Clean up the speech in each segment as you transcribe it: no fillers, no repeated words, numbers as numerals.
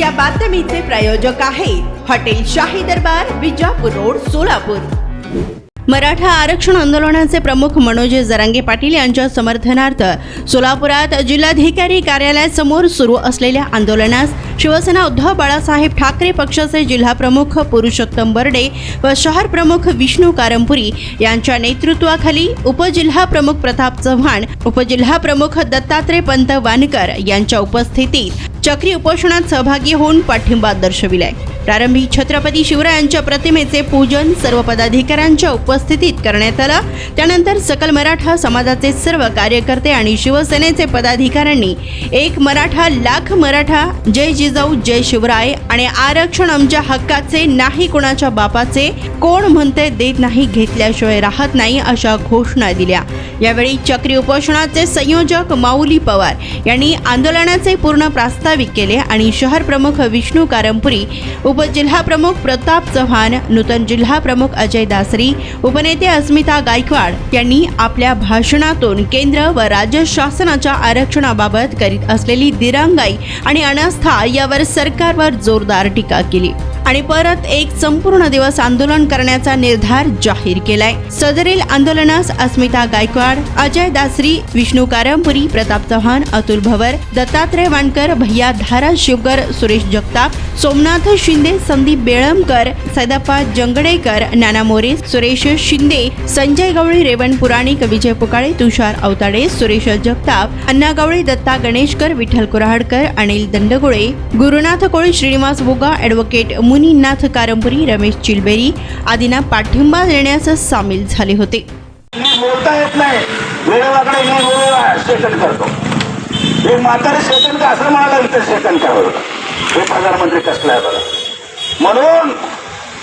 या बातमीचे प्रायोजक आहेत हॉटेल शाही दरबार, विजापूर रोड, सोलापूर। मराठा आरक्षण आंदोलनाचे प्रमुख मनोज जरांगे पाटील यांच्या समर्थनार्थ सोलापुरात जिल्हाधिकारी कार्यालयासमोर सुरू असलेल्या आंदोलनास शिवसेना उद्धव बाळासाहेब ठाकरे पक्षाचे जिल्हाप्रमुख पुरुषोत्तम बर्डे व शहर प्रमुख विष्णू कारंपुरी यांच्या नेतृत्वाखाली उपजिल्हाप्रमुख प्रताप चव्हाण, उपजिल्हाप्रमुख दत्तात्रय पंत वानकर यांच्या उपस्थितीत चक्री उपोषणात सहभागी होऊन पाठिंबा दर्शविलाय। प्रारंभी छत्रपती शिवरायांच्या प्रतिमेचे पूजन सर्व पदाधिकाऱ्यांच्या उपस्थितीत करण्यात आलं। त्यानंतर सकल मराठा समाजाचे सर्व कार्यकर्ते आणि शिवसेनेचे पदाधिकाऱ्यांनी एक मराठा लाख मराठा, जय जिजाऊ जय शिवराय आणि आरक्षण आमच्या हक्काचे, नाही कोणाच्या बापाचे, कोण म्हणते देत नाही, घेतल्याशिवाय राहत नाही अशा घोषणा दिल्या। यावेळी चक्री उपोषणाचे संयोजक माऊली पवार यांनी आंदोलनाचे पूर्ण प्रास्ताविक केले आणि शहर प्रमुख विष्णू कारंपुरी, उपजिल्हाप्रमुख प्रताप चव्हाण, नूतन जिल्हाप्रमुख अजय दासरी, उपनेते अस्मिता गायकवाड यांनी आपल्या भाषणातून केंद्र व राज्य शासनाच्या आरक्षणाबाबत करीत असलेली दिरंगाई आणि अनास्था यावर सरकारवर जोरदार टीका केली आणि परत एक संपूर्ण दिवस आंदोलन करण्याचा निर्धार जाहीर केलाय। सदरील आंदोलनास अस्मिता गायकवाड, अजय दासरी, विष्णू कारंपुरी, प्रताप चव्हाण, अतुल भवर, दत्तात्रय वानकर, भैया धारा शिवकर, सुरेश जगताप, सोमनाथ शिंदे, संदीप बेळमकर, सैदप्पा जंगडेकर, नाना मोरे, सुरेश शिंदे, संजय गवळी, रेवण पुराणिक, विजय पुकाळे, तुषार अवताडे, सुरेश जगताप, अण्णा गवळी, दत्ता गणेशकर, विठ्ठल कुऱ्हाडकर, अनिल दंडगुळे, गुरुनाथ कोळी, श्रीनिवास बोगा, ॲडव्होकेट मुनीनाथ कारंपुरी, रमेश चिलबेरी आदींना पाठिंबा देण्यास सामील झाले होते। बोलता येत नाही, वेळेवाकडे मी सेकंड करतो, एक म्हातारे सेकंड का असं म्हणाला, इतर सेकंड करावं, हे प्रधानमंत्री कसला आहे बघा। म्हणून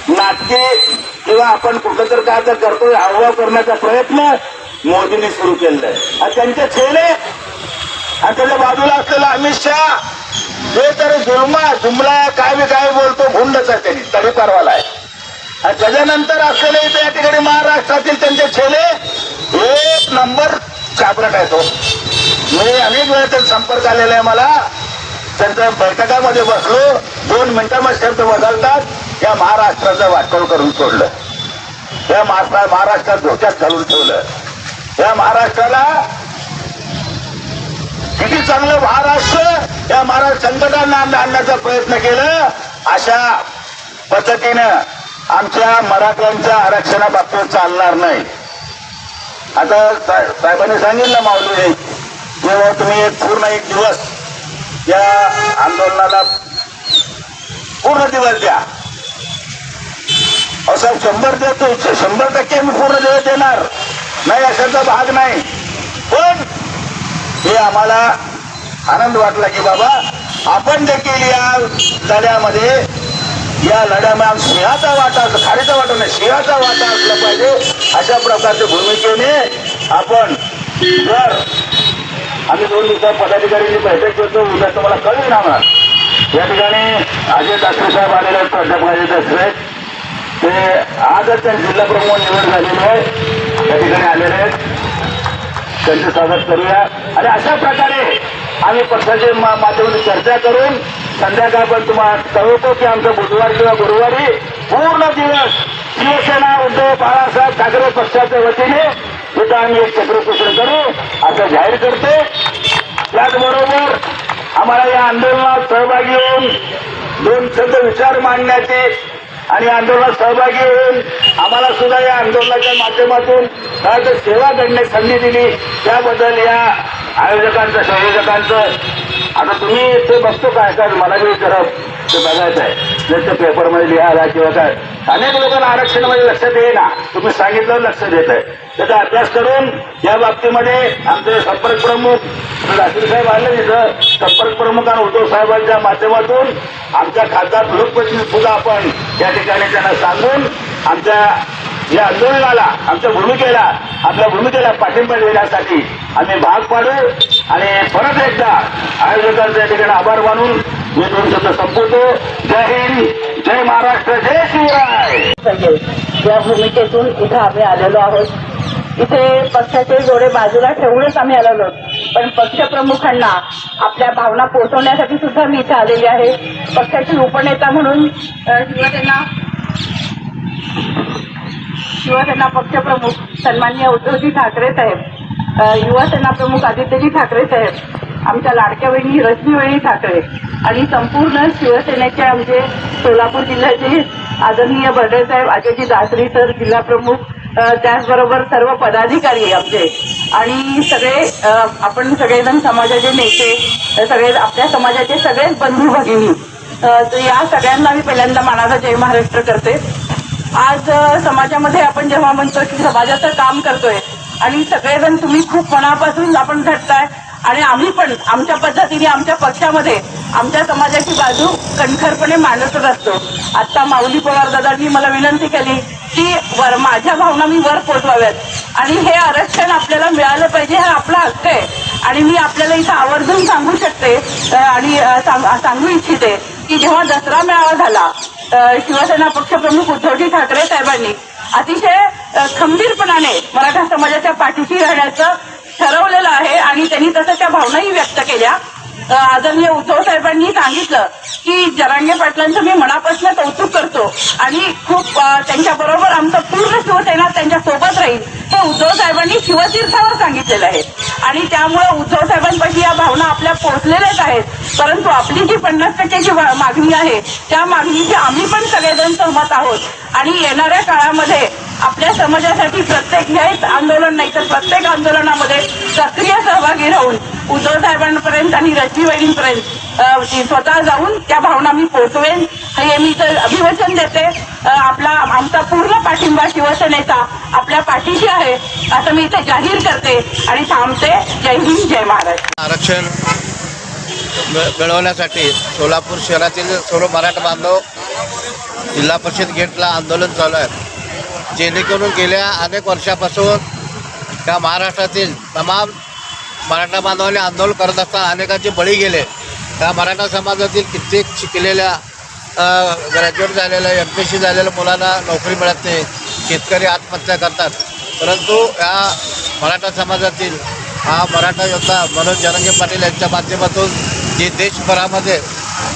नाटके किंवा आपण कुठं तर काय तर करतोय, अववाद करण्याचा प्रयत्न मोदींनी सुरू केलेला आहे। आणि त्यांचे छेले आणि त्याच्या बाजूला असलेला अमित शहा, हे तर जुमला काय बोलतो, भुंडच आहे, त्यांनी तरी परवाला आहे। आणि त्याच्यानंतर असलेले इथे या ठिकाणी महाराष्ट्रातील त्यांचे छेले एक नंबर चापरट आहे तो। मी अनेक वेळा त्यांचा संपर्क आलेला आहे मला, त्यांच्या बैठकामध्ये बसलो, 2 मिनिटांमध्ये शब्द बदलतात, या महाराष्ट्राचं वाटोळ करून सोडलं, या महाराष्ट्रात धोक्यात घालून ठेवलं, या महाराष्ट्राला किती चांगलं महाराष्ट्र या महाराष्ट्र संकटांना आणण्याचा प्रयत्न केलं। अशा पद्धतीनं आमच्या मराठ्यांच्या आरक्षणाबाबतीत चालणार नाही। आता साहेबांनी सांगितलं माऊली, जेव्हा तुम्ही पूर्ण एक दिवस या आंदोलनाला पूर्ण दिवस द्या, असं 100 देतो, 100% मी पूर्ण दिवस देणार नाही अशाचा भाग नाही। पण हे आम्हाला आनंद वाटला की बाबा आपण देखील या लढ्यामध्ये, या लढ्यामध्ये सिंहाचा वाटा, खारीचा वाटा नाही, सिंहाचा वाटा असला पाहिजे। अशा प्रकारच्या भूमिकेने आपण, जर आम्ही 2 दिवसात पदाधिकाऱ्यांची बैठक घेतो, उद्या तुम्हाला कळून आणणार। या ठिकाणी अजय दासरे साहेब आलेले आहेत, प्राध्यापक अजय दासरे, ते आजच त्यांनी जिल्हा प्रमुख निवड झालेली आहे, त्या ठिकाणी आलेले आहेत, त्यांचं स्वागत करूया। आणि अशा प्रकारे आम्ही पक्षाच्या माध्यमातून चर्चा करून संध्याकाळ पण तुम्हाला कळवतो की आमचं बुधवार किंवा गुरुवारी पूर्ण दिवस शिवसेना उद्धव बाळासाहेब ठाकरे पक्षाच्या वतीने तिथं आम्ही एक चक्रोपोषण करू असं जाहीर करते। त्याचबरोबर आम्हाला या आंदोलनात सहभागी होऊन 2 शब्द विचार मांडण्याचे आणि आंदोलनात सहभागी होऊन आम्हाला सुद्धा या आंदोलनाच्या माध्यमातून काय सेवा करण्याची संधी दिली, त्याबद्दल या आयोजकांचं, संयोजकांचं, आता तुम्ही ते बघतो काय काय मला बी करत ते बघायचं आहे, जर पेपरमध्ये लिहायला किंवा काय, अनेक लोकांना आरक्षणामध्ये लक्षात येईना, तुम्ही सांगितलं लक्ष देत आहे, त्याचा अभ्यास करून या बाबतीमध्ये आमचे संपर्क प्रमुख दासरी साहेब आले, तिथं संपर्क प्रमुख आणि उद्धव साहेबांच्या माध्यमातून आमच्या खासदार लोकप्रतिनिधी सुद्धा आपण या ठिकाणी त्यांना सांगून आमच्या या आंदोलनाला, आमच्या भूमिकेला, आपल्या भूमिकेला पाठिंबा देण्यासाठी आम्ही भाग पाडू। आणि परत एकदा आयोजकांचा या ठिकाणी आभार मानून मी 2 शब्द संपवतो। जय हिंद, जय महाराष्ट्र, जय शिवराय। या भूमिकेतून इथं आम्ही आलेलो आहोत। इथे पक्षाचे जोडे बाजूला ठेवूनच आम्ही आलेलो आहोत। पण पक्षप्रमुखांना आपल्या भावना पोहोचवण्यासाठी सुद्धा मी इथे आलेली आहे. पक्षाचे उपनेता म्हणून शिवसेना पक्षप्रमुख सन्माननीय उद्धवजी ठाकरे साहेब, युवासेना प्रमुख आदित्यजी ठाकरे साहेब, आमच्या लाडक्या बहिणी रश्मीबाई ठाकरे आणि संपूर्ण शिवसेनेचे आमचे सोलापूर जिल्ह्याचे आदरणीय बर्डे साहेब, अजयजी दासरी सर जिल्हा प्रमुख, त्याचबरोबर सर्व पदाधिकारी आमचे आणि सगळे आपण सगळेजण समाजाचे नेते, सगळे आपल्या समाजाचे सगळेच बंधू भगिनी, तर या सगळ्यांना मी पहिल्यांदा मानाचा जय महाराष्ट्र करते. आज समाजामध्ये आपण जेव्हा म्हणतो की समाजाचं काम करतोय आणि सगळेजण तुम्ही खूप मनापासून आपण झटताय आणि आम्ही पण आमच्या पद्धतीने आमच्या पक्षामध्ये आमच्या समाजाची बाजू कणखरपणे मांडतच असतो. आता माऊली पवार दादांनी मला विनंती केली की माझ्या भावना मी वर पोचवाव्यात आणि हे आरक्षण आपल्याला मिळालं पाहिजे, हा आपला हक्क आहे. आणि मी आपल्याला इथं आवर्जून सांगू शकते आणि सांगू इच्छिते की जेव्हा दसरा मेळावा झाला, शिवसेना पक्षप्रमुख उद्धवजी ठाकरे साहेबांनी अतिशय खंबीरपणाने मराठा समाजाच्या पाठीशी राहण्याचं ठरवलेलं आहे आणि त्यांनी तसं त्या भावनाही व्यक्त केल्या. आदरणीय उद्धव साहेबांनी सांगितलं की जरांगे पाटलांचं मी मनापासून कौतुक करतो आणि खूप त्यांच्याबरोबर आमचं पूर्ण शिवसेना त्यांच्या सोबत राहील, हे उद्धव साहेबांनी शिवतीर्थावर सांगितलेलं आहे. आणि त्यामुळे उद्धव साहेबांपाशी या भावना आपल्या पोहोचलेल्याच आहेत. परंतु आपली जी 50% मागणी आहे त्या मागणीची आम्ही पण सगळेजण सहमत आहोत आणि येणाऱ्या काळामध्ये आपल्या समाजासाठी प्रत्येक न्यायिक आंदोलन नाही तर प्रत्येक आंदोलनामध्ये सक्रिय सहभागी राहून उद्धव साहेबांपर्यंत आणि रश्मीबाईंपर्यंत स्वतः जाऊन त्या भावना मी पोहोचवेन, हे मी तर अभिवचन देते. आमचा पूर्ण पाठिंबा शिवसेनेचा आपल्या पाठीशी आहे असं मी इथे जाहीर करते आणि थांबते. जय हिंद, जय महाराष्ट्र. आरक्षण मिळवण्यासाठी सोलापूर शहरातील सर्व मराठा बांधव जिल्हा परिषद गेटला आंदोलन चालू आहे. जेणेकरून गेल्या अनेक वर्षापासून त्या महाराष्ट्रातील तमाम मराठा बांधवांनी आंदोलन करत असताना अनेकांचे बळी गेले. त्या मराठा समाजातील कित्येक शिकलेल्या ग्रॅज्युएट झालेल्या MPSC झालेल्या मुलांना नोकरी मिळत नाही, शेतकरी आत्महत्या करतात. परंतु या मराठा समाजातील हा मराठा योद्धा मनोज जरांगे पाटील यांच्या माध्यमातून जे देशभरामध्ये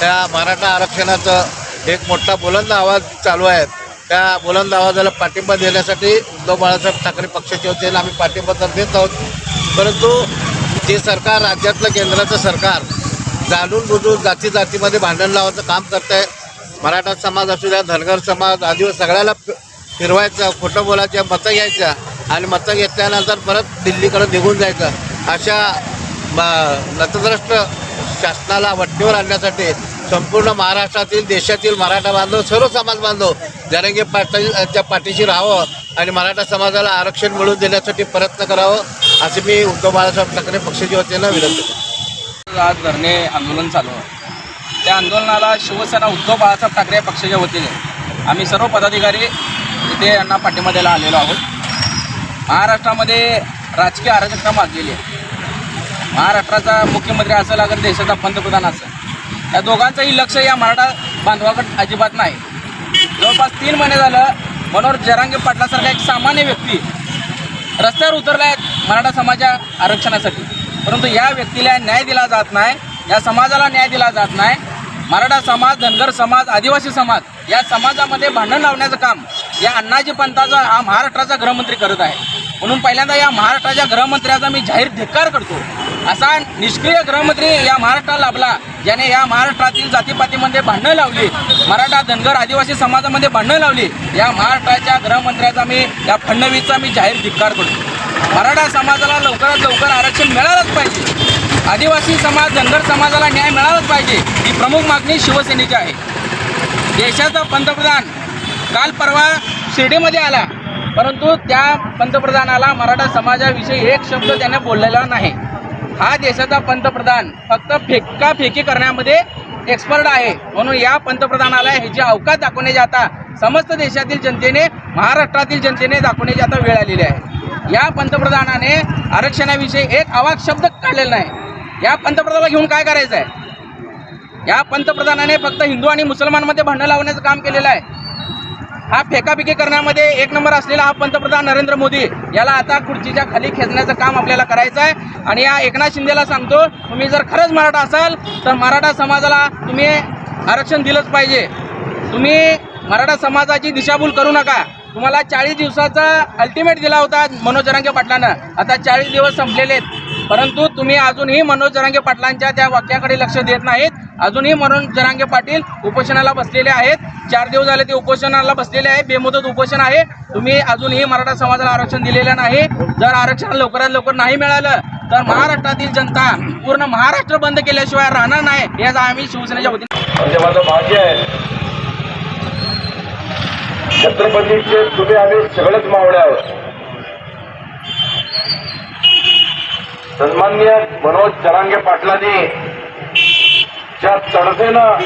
त्या मराठा आरक्षणाचं एक मोठा बुलंद आवाज चालू आहे, त्या बुलंद आवाजाला पाठिंबा देण्यासाठी उद्धव बाळासाहेब ठाकरे पक्षाच्या वतीने आम्ही पाठिंबा तर देत आहोत. परंतु जे सरकार, राज्यातलं केंद्राचं सरकार जाणून बुजून जातीमध्ये भांडण लावायचं काम करत आहे. मराठा समाज असू द्या, धनगर समाज, आदिवासी सगळ्याला फिरवायचं, खोटं बोलायचं, मतं घ्यायचं आणि मतं घेतल्यानंतर परत दिल्लीकडे निघून जायचं, अशा नतद्रष्ट शासनाला वट्टीवर आणण्यासाठी संपूर्ण महाराष्ट्रातील, देशातील मराठा बांधव, सर्व समाज बांधव जरांगे पाटलांच्या पाठीशी राहावं आणि मराठा समाजाला आरक्षण मिळवून देण्यासाठी प्रयत्न करावं असे मी उद्धव बाळासाहेब ठाकरे पक्षाच्या वतीनं विनंती करतो. आज धरणे आंदोलन चालू आहे. त्या आंदोलनाला शिवसेना उद्धव बाळासाहेब ठाकरे पक्षाच्या वतीने आम्ही सर्व पदाधिकारी इथे यांना पाठिंबा द्यायला आलेलो आहोत. महाराष्ट्रामध्ये राजकीय अराजकता माजलेली आहे. महाराष्ट्राचा मुख्यमंत्री असेल, अगर देशाचा पंतप्रधान असेल, या दोघांचंही लक्ष या मराठा बांधवाकडे अजिबात नाही. जवळपास 3 महिने झालं मनोज जरांगे पाटलासारखा एक सामान्य व्यक्ती रस्त्यावर उतरला आहे मराठा समाजा आरक्षणासाठी, परंतु या व्यक्तीला न्याय दिला जात नाही, या समाजाला न्याय दिला जात नाही. मराठा समाज, धनगर समाज, आदिवासी समाज या समाजामध्ये भांडण लावण्याचं काम या अण्णाजी पंताचा हा महाराष्ट्राचा गृहमंत्री करत आहे. म्हणून पहिल्यांदा या महाराष्ट्राच्या गृहमंत्र्याचा मी जाहीर धिक्कार करतो. असा निष्क्रिय गृहमंत्री या महाराष्ट्राला लाभला ज्याने या महाराष्ट्रातील जातीपातीमध्ये भांडणं लावली, मराठा, धनगर, आदिवासी समाजामध्ये भांडणं लावली. या महाराष्ट्राच्या गृहमंत्र्याचा मी, या फडणवीसचा मी जाहीर धिक्कार करतो. मराठा समाजाला लवकरात लवकर आरक्षण मिळालंच पाहिजे. आदिवासी समाज, धनगर समाजाला न्याय मिळालाच पाहिजे, ही प्रमुख मागणी शिवसेनेची आहे. देशाचा पंतप्रधान काल परवा शिर्डीमध्ये आला, परंतु त्या पंतप्रधानाला मराठा समाजाविषयी एक शब्द त्याने बोललेला नाही. हा देशाचा पंतप्रधान फक्त फेकाफेकी करण्यामध्ये एक्सपर्ट आहे. म्हणून या पंतप्रधानाला ह्याची अवकाश दाखवण्याची आता समस्त देशातील जनतेने, महाराष्ट्रातील जनतेने दाखवण्याची आता वेळ आलेली आहे. या पंतप्रधानाने आरक्षणाविषयी एक अवाक शब्द काढलेला नाही. या पंतप्रधानाला घेऊन काय करायचं आहे? या पंतप्रधानाने फक्त हिंदू आणि मुसलमानमध्ये भांडण लावण्याचं काम केलेलं आहे. हा फेकाफेकी करण्यामध्ये एक नंबर असलेला हा पंतप्रधान नरेंद्र मोदी याला आता खुर्चीच्या खाली खेचण्याचं काम आपल्याला करायचं आहे. आणि या एकनाथ शिंदेला सांगतो, तुम्ही जर खरंच मराठा असाल तर मराठा समाजाला तुम्ही आरक्षण दिलंच पाहिजे. तुम्ही मराठा समाजाची दिशाभूल करू नका. तुम्हाला 40 दिवसाचा अल्टिमेट दिला होता मनोज जरांगे पाटलांना. आता 40 दिवस संपलेले आहेत, परंतु तुम्ही अजूनही मनोज जरांगे पाटलांच्या त्या वाक्याकडे लक्ष देत नाहीत. अजूनही मनोज जरांगे पाटील उपोषणाला बसलेले आहेत. 4 दिवस झाले ते उपोषणाला बसलेले आहे. बेमुदत उपोषण आहे. तुम्ही अजूनही मराठा समाजाला आरक्षण दिलेलं नाही. जर आरक्षण लवकरात लवकर नाही मिळालं तर महाराष्ट्रातील जनता पूर्ण महाराष्ट्र बंद केल्याशिवाय राहणार नाही, याचा आम्ही शिवसेनेच्या वतीने. म्हणजे माझं भाग्य आहे छत्रपतीचे तुम्ही आम्ही सगळेच मावळे आहोत. सन्माननीय मनोज जरांगे पाटलांनी ज्या तडफेनं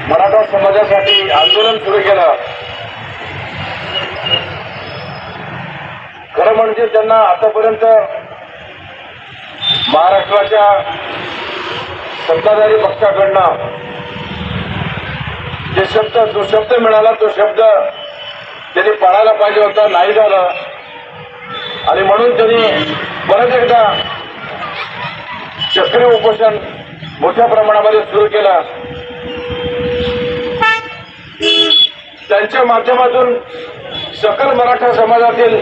मराठा समाजासाठी आंदोलन सुरू केलं, खरं म्हणजे त्यांना आतापर्यंत महाराष्ट्राच्या सत्ताधारी पक्षाकडनं जो शब्द मिळाला तो शब्द त्यांनी पाळायला पाहिजे होता, नाही झालं. आणि म्हणून त्यांनी परत एकदा चक्री उपोषण मोठ्या प्रमाणामध्ये सुरू केलं. त्यांच्या माध्यमातून सकल मराठा समाजातील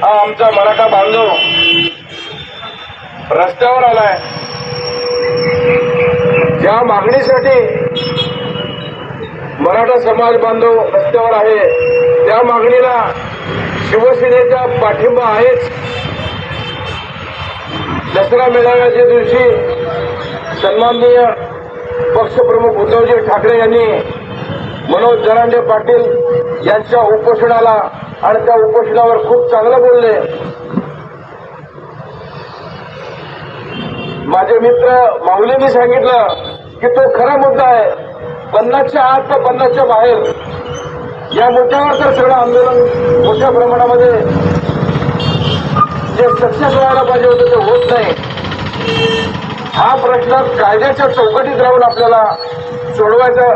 हा आमचा मराठा बांधव रस्त्यावर आलाय. ज्या मागणीसाठी मराठा समाज बांधव रस्त्यावर आहे त्या मागणीला शिवसेनेचा पाठिंबा आहेच. दसरा मेळाव्याच्या दिवशी सन्माननीय पक्षप्रमुख उद्धवजी ठाकरे यांनी मनोज जरांगे पाटील यांच्या उपोषणाला आणि त्या उपोषणावर खूप चांगलं बोलले. माझे मित्र माऊलींनी सांगितलं की तो खरा मुद्दा आहे. 50च्या आत तर 50च्या बाहेर या मुद्द्यावर तर सगळं आंदोलन मोठ्या प्रमाणामध्ये जे सक्सेस व्हायला पाहिजे होतं ते होत नाही. हा प्रश्न कायद्याच्या चौकटीत राहून आपल्याला सोडवायचं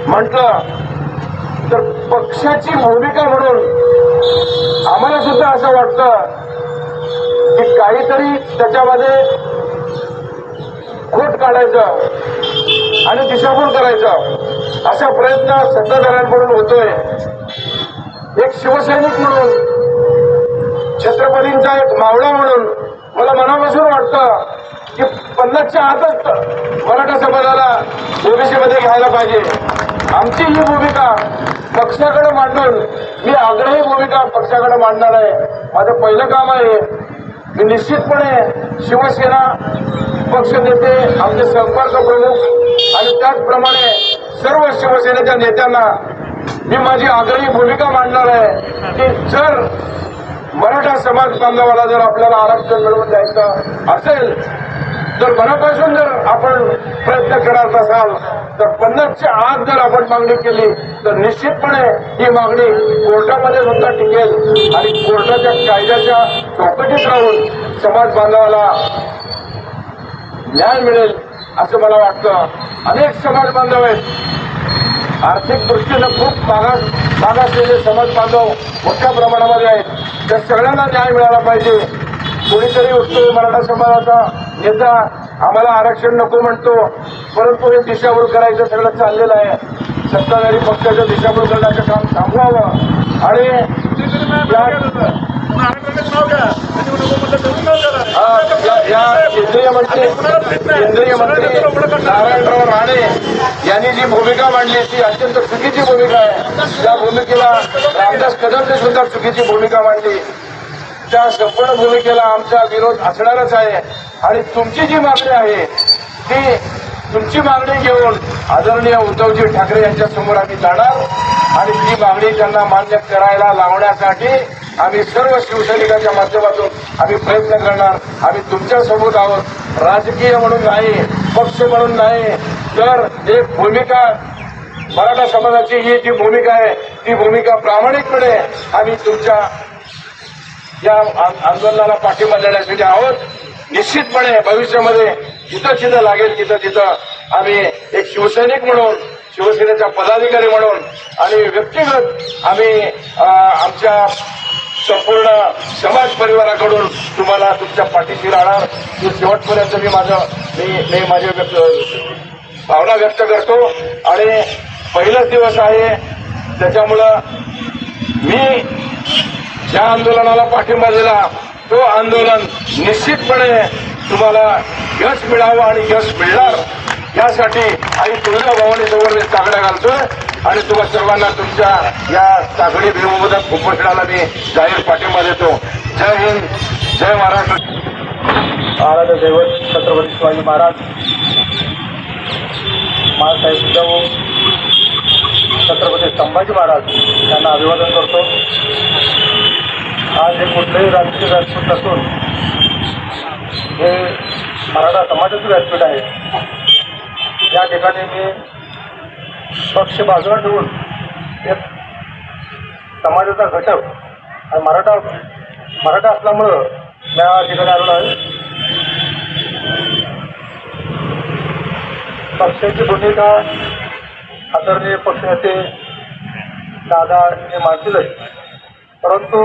म्हटलं तर पक्षाची भूमिका म्हणून आम्हाला सुद्धा असं वाटतं की काहीतरी त्याच्यामध्ये खोट काढायचं आणि दिशाभूल करायचं असा प्रयत्न सत्ताधाऱ्यांकडून होतोय. एक शिवसैनिक म्हणून, छत्रपतींचा एक मावळा म्हणून मला मनापासून वाटतं की 50च्या आतच मराठा समाजाला ओबीसी मध्ये घ्यायला पाहिजे. आमची ही भूमिका पक्षाकडे मांडून मी आग्रही भूमिका पक्षाकडे मांडणार आहे. माझं पहिलं काम आहे. मी निश्चितपणे शिवसेना पक्ष नेते, आमचे संपर्क प्रमुख आणि त्याचप्रमाणे सर्व शिवसेनेच्या नेत्यांना मी माझी आग्रही भूमिका मांडणार आहे की जर मराठा समाज बांधवाला जर आपल्याला आरक्षण मिळवून द्यायचं असेल तर मनापासून जर आपण प्रयत्न करत असाल तर 50च्या आत जर आपण मागणी केली तर निश्चितपणे ही मागणी कोर्टामध्ये सुद्धा टिकेल आणि कोर्टाच्या कायद्याच्या चौकटीत राहून समाज बांधवाला न्याय मिळेल असं मला वाटतं. अनेक समाज बांधव आहेत, आर्थिक दृष्टीनं खूप मागासलेले समाज बांधव मोठ्या प्रमाणामध्ये आहेत. त्या सगळ्यांना न्याय मिळाला पाहिजे. कोणीतरी उठतो मराठा समाजाचा नेता आम्हाला आरक्षण नको म्हणतो, परंतु हे दिशाभूल करायचं सगळं चाललेलं आहे. सत्ताधारी पक्षाचं दिशाभूल करण्याचं काम थांबवावं आणि या केंद्रीय मंत्री नारायणराव राणे यांनी जी भूमिका मांडली ती अत्यंत चुकीची भूमिका आहे. त्या भूमिकेला रामदास कदमने सुद्धा चुकीची भूमिका मांडली. त्या संपूर्ण भूमिकेला आमचा विरोध असणारच आहे. आणि तुमची जी मागणी आहे ती तुमची मागणी घेऊन आदरणीय उद्धवजी ठाकरे यांच्या समोर आम्ही जाणार आणि ती मागणी त्यांना मान्य करायला लावण्यासाठी आम्ही सर्व शिवसैनिकांच्या माध्यमातून आम्ही प्रयत्न करणार. आम्ही तुमच्यासोबत आहोत, राजकीय म्हणून नाही, पक्ष म्हणून नाही, तर एक भूमिका मराठा समाजाची ही जी भूमिका आहे ती भूमिका प्रामाणिकपणे आम्ही तुमच्या या आंदोलनाला पाठिंबा देण्यासाठी आहोत. निश्चितपणे भविष्यामध्ये जिथं लागेल तिथं आम्ही एक शिवसैनिक म्हणून शिवसेनेचा पदाधिकारी म्हणून आणि व्यक्तिगत आम्ही आमच्या संपूर्ण समाज परिवाराकडून तुम्हाला तुमच्या पाठीशी राहणार ही शेवटपर्यंत मी माझे भावना व्यक्त करतो. आणि पहिलाच दिवस आहे त्याच्यामुळं मी ज्या आंदोलनाला पाठिंबा दिला तो आंदोलन निश्चितपणे तुम्हाला यश मिळावं आणि यश मिळणार यासाठी आई तुळजाभवानी जवळ मी साकडा घालतोय आणि तुम्हा सर्वांना तुमच्या या साखळी भीमोदक उपोषणाला मी जाहीर पाठिंबा देतो. जय हिंद, जय महाराष्ट्र. आराध्य दैवत छत्रपती शिवाजी महाराज महासाहेब जिजाऊ छत्रपती संभाजी महाराज यांना अभिवादन करतो. आज हे कुठलंही राजकीय व्यासपीठ नसून हे मराठा समाजाचं व्यासपीठ आहे. या ठिकाणी मी पक्ष बाजूला ठेवून एक समाजाचा घटक आणि मराठा असल्यामुळं या ठिकाणी आलेलो आहे. पक्षाची भूमिका आदरणीय पक्षनेते दादा हे मानतीलच, परंतु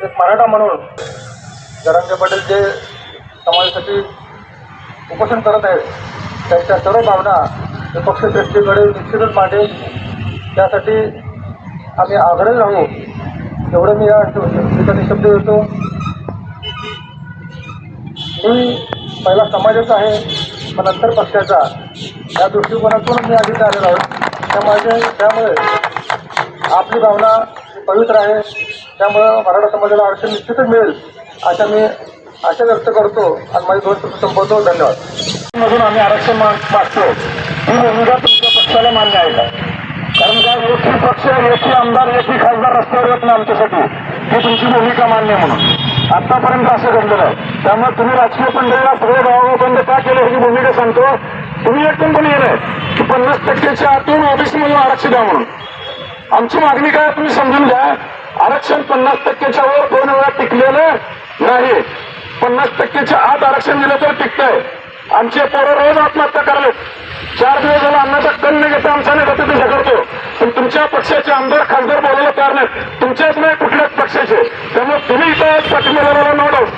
एक मराठा म्हणून जरांगे पाटील जे समाजासाठी उपोषण करत आहेत त्यांच्या सर्व भावना हे पक्षश्रेष्ठीकडे निश्चितच मांडेल. त्यासाठी आम्ही आग्रही राहू एवढं मी या ठिकाणी शब्द देतो. मी पहिला समाजाचा आहे पण नंतर पक्षाचा या दृष्टिकोनातून मी आधी आलेलो आहोत. त्यामुळे आपली भावना पवित्र आहे. त्यामुळं मराठा समाजाला आरक्षण निश्चितच मिळेल अशा मी आशा व्यक्त करतो आणि माझे 2 शब्द संपवतो. धन्यवाद. मधून आम्ही आरक्षण मागतो ही भूमिका तुमच्या पक्षाला मान्य आहे का? कारण काय एकही पक्ष एकही आमदार एकही खासदार रस्त्यावर येत नाही आमच्यासाठी ही तुमची भूमिका मान्य म्हणून आतापर्यंत असं घडलेलं आहे. त्यामुळे तुम्ही राजकीय पंढरीला सगळे गावागाव बंद का केलं ही भूमिका सांगतो. तुम्ही एकदम पण येणार की 50% आतून ओबीसी म्हणून आरक्षण द्या म्हणून. आमची मागणी काय तुम्ही समजून घ्या. आरक्षण 50%च्या वर 2 वेळा टिकलेलं नाही. 50%च्या आत आरक्षण दिलं तर टिकतंय. आमचे पोरं रोज आत्महत्या करायला 4 दिवस झाला अन्नाचा कण न घेता आमचा नाही जाते ते झगडतो. पण तुमच्या पक्षाचे आमदार खासदार बोलायला तयार नाहीत. तुमच्याच नाही कुठल्याच पक्षाचे. त्यामुळे तुम्ही इथं पाठिंबा नो डाऊट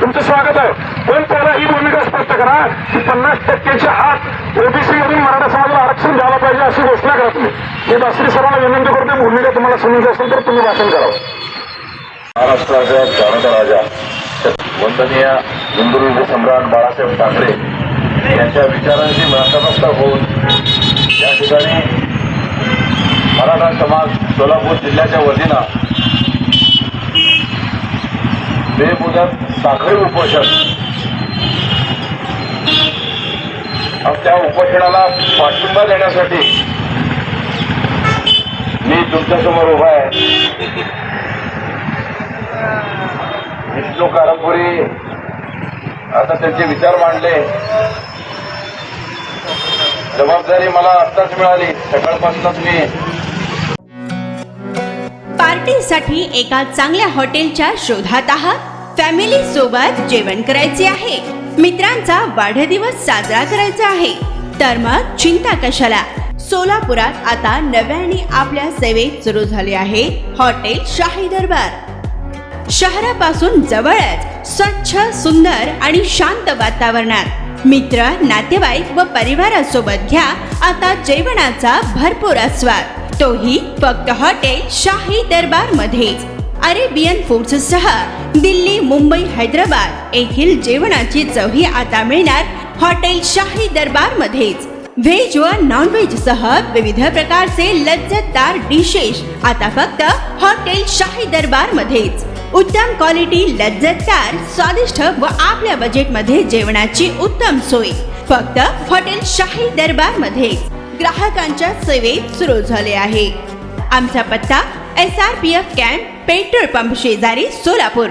तुमचं स्वागत आहे. पण त्याला ही भूमिका स्पष्ट करा की 50%च्या आत ओबीसी मधून मराठा समाजाला आरक्षण द्यायला पाहिजे अशी घोषणा करा तुम्ही. हे दासरी सर्वांना विनंती करते. भूमिका तुम्हाला समजून असेल तर तुम्ही भाषण करावं. महाराष्ट्राच्या जाणता राजा वंदनीय हिंदू सम्राट बाळासाहेब ठाकरे यांच्या विचारांची मार्गदर्शक होऊन या ठिकाणी मराठा समाज सोलापूर जिल्ह्याच्या वतीनं बेमुदत साखळी उपोषण त्या उपोषणाला पाठिंबा देण्यासाठी मी तुमच्यासमोर उभा आहे. विष्णू कारंपुरी आता त्यांचे विचार मांडले. जबाबदारी मला आत्ताच मिळाली. सकाळपासूनच मी पार्टीसाठी एका चांगल्या हॉटेलच्या शोधात आहात. फॅमिली सोबत जेवण करायचे आहे, मित्रांचा वाढदिवस साजरा करायचा आहे, तर मग चिंता कशाला. सोलापुरात आता नव्याने आपल्या सेवेत सुरू झाले आहे हॉटेल शाही दरबार. शहरापासून जवळच स्वच्छ, सुंदर आणि शांत वातावरणात मित्र, नातेवाईक व परिवारासोबत घ्या आता जेवणाचा भरपूर आस्वाद. तोही फक्त हॉटेल शाही दरबार मध्येच. अरेबियन फूड्स सह दिल्ली, मुंबई, हैदराबाद येथील जेवणाची चवही आता मिळणार हॉटेल शाही दरबार मध्येच. व्हेज व नॉन व्हेज सह विविध प्रकारचे लज्जतदार डिशेस आता फक्त हॉटेल शाही दरबार मध्येच. उत्तम क्वालिटी, लज्जतदार, स्वादिष्ट व आपल्या बजेटमध्ये जेवणाची उत्तम सोय फक्त हॉटेल शाही दरबार मध्ये ग्राहकांच्या सेवेत सुरू झाले आहे. आमचा पत्ता SRPF कॅम्प, पेट्रोल पंप शेजारी, सोलापूर.